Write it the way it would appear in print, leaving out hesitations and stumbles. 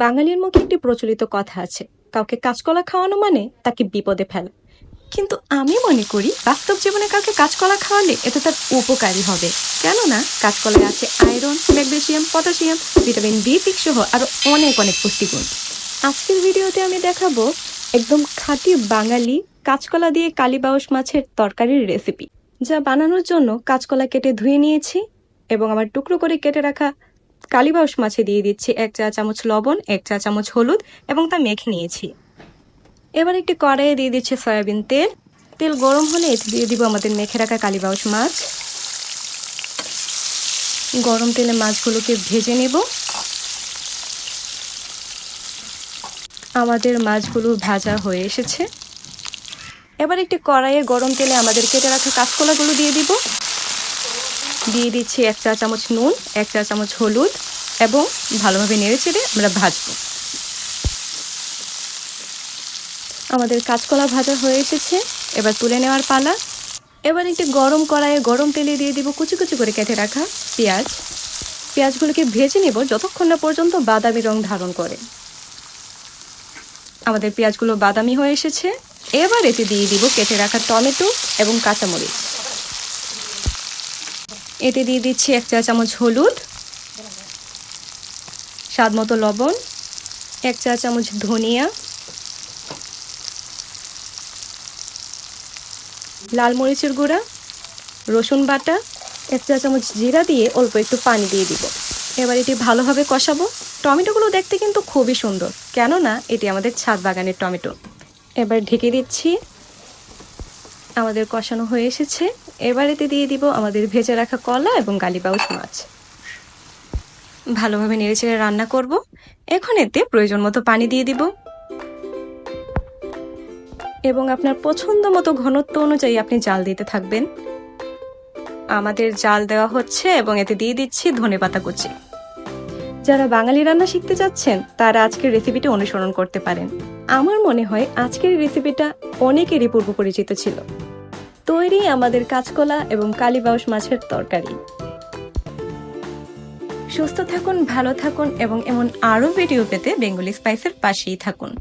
বাঙালির মুখে একটি প্রচলিত কথা আছে, কাউকে কাঁচকলা খাওয়ানো মানে তাকে বিপদে ফেলা। কিন্তু আমি মনে করি বাস্তব জীবনে কাউকে কাঁচকলা খাওয়ালে এতে তার উপকারী হবে। কেননা কাঁচকলায় আছে আয়রন, ম্যাগনেসিয়াম, পটাশিয়াম, ভিটামিন বি6 সহ আরো অনেক অনেক পুষ্টিগুণ। আজকের ভিডিওতে আমি দেখাবো একদম খাঁটি বাঙালি কাঁচকলা দিয়ে কালীবাউস মাছের তরকারির রেসিপি, যা বানানোর জন্য কাঁচকলা কেটে ধুয়ে নিয়েছি এবং আমার টুকরো করে কেটে রাখা কালীবাউস মাছে দিয়ে দিচ্ছি 1 চা চামচ লবণ, 1 চা চামচ হলুদ এবং তা মেখে নিয়েছি। এবার একটি কড়াইয়ে দিয়ে দিচ্ছি সয়াবিন তেল। তেল গরম হলে এতে দিয়ে দিব আমাদের মেখে রাখা কালীবাউস মাছ। গরম তেলে মাছগুলোকে ভেজে নেব। আমাদের মাছগুলো ভাজা হয়ে এসেছে। এবার একটি কড়াইয়ে গরম তেলে আমাদের কেটে রাখা কাঁচকলাগুলো দিয়ে দিব। দিয়ে দিচ্ছি 1 চা চামচ নুন, 1 চা চামচ হলুদ এবং ভালোভাবে নেড়েচেড়ে আমরা ভাজবো। আমাদের কাঁচকলা ভাজা হয়ে এসেছে, এবার তুলে নেওয়ার পালা। এবার একটি গরম কড়াইয়ে গরম তেলে দিয়ে দিব কুচি কুচি করে কেটে রাখা পেঁয়াজ। পেঁয়াজগুলোকে ভেজে নেব যতক্ষণ না পর্যন্ত বাদামি রং ধারণ করে। আমাদের পেঁয়াজগুলো বাদামি হয়ে এসেছে। এবার এতে দিয়ে দিব কেটে রাখা টমেটো এবং কাঁচামরিচ। এতে দিয়ে দিচ্ছি 1 চা চামচ হলুদ, স্বাদ মতো লবণ, 1 চা চামচ ধনিয়া, লাল মরিচের গুঁড়া, রসুন বাটা, 1 চা চামচ জিরা দিয়ে অল্প একটু পানি দিয়ে দিব। এবার এটি ভালোভাবে কষাবো। টমেটোগুলো দেখতে কিন্তু খুবই সুন্দর, কেননা এটি আমাদের ছাদ বাগানের টমেটো। এবার ঢেকে দিচ্ছি। আমাদের কষানো হয়ে এসেছে। এবার এতে দিয়ে দিব আমাদের ভেজে রাখা কলা এবং কালীবাউস মাছ। ভালোভাবে নেড়েচেড়ে রান্না করব। এখন এতে প্রয়োজন মতো পানি দিয়ে দিব এবং আপনার পছন্দ মতো ঘনত্ব অনুযায়ী আপনি জাল দিতে থাকবেন। আমাদের জাল দেওয়া হচ্ছে এবং এতে দিয়ে দিচ্ছি ধনেপাতা কুচি। যারা বাঙালি রান্না শিখতে যাচ্ছেন তারা আজকের রেসিপিটি অনুসরণ করতে পারেন। আমার মনে হয় আজকের রেসিপিটা অনেকেরই পূর্ব পরিচিত ছিল। তৈরি আমাদের কাঁচকলা এবং কালীবাউস মাছের তরকারি। সুস্থ থাকুন, ভালো থাকুন এবং এমন আরো ভিডিও পেতে বেঙ্গলি স্পাইসের পাশেই থাকুন।